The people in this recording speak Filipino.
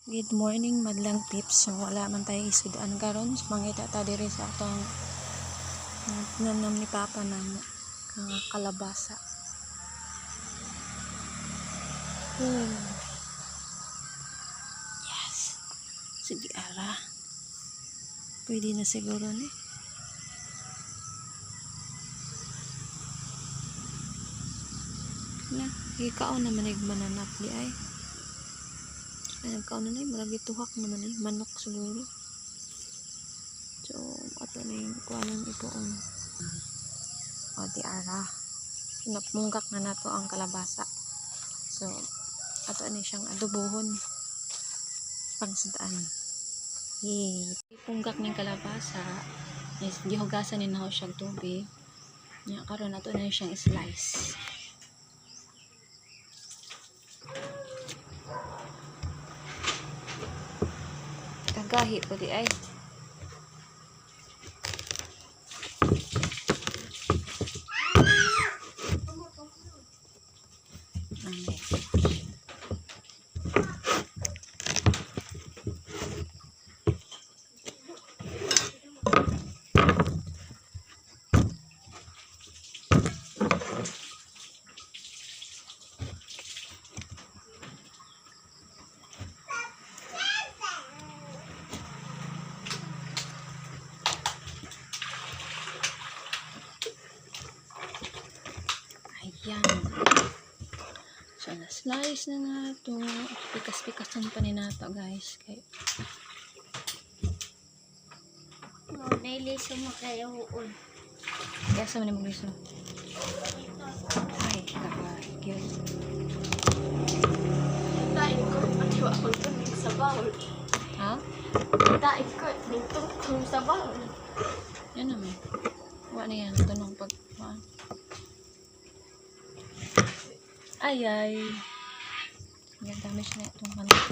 Good morning madlang tips. So wala man tayo isudan karon. So, mangita ta diri sa atong nanam ni Papa ng kalabasa. Yes. Sige ara. Pwede na siguro ni. Na, ikaw naman mananap di ay. Nagkaon na maragi tuhak naman manok siguro. So ato na yung kuanon ipoon. O di ara napunggak na nato ang kalabasa. So ato na siyang adobohon pangsudan. Yay! Punggak ng kalabasa is gihugasan ni naho siyang tubig. Nya karon ato na siyang slice. Kagahi po di ay. Ayan. So, na-slice na nga ito. Pikas-pikasan pa ni nato, guys. Kaya nailiso mo kayo uon. kaya sa manimong liso. Ay, kakagil. Dahil ko, pati ako tunog sa bawal. Ha? Dahil ko, tunog sa bawal. Yan naman. Wala na yan. Tanong pag... Ay. Yan, damage na itong manok.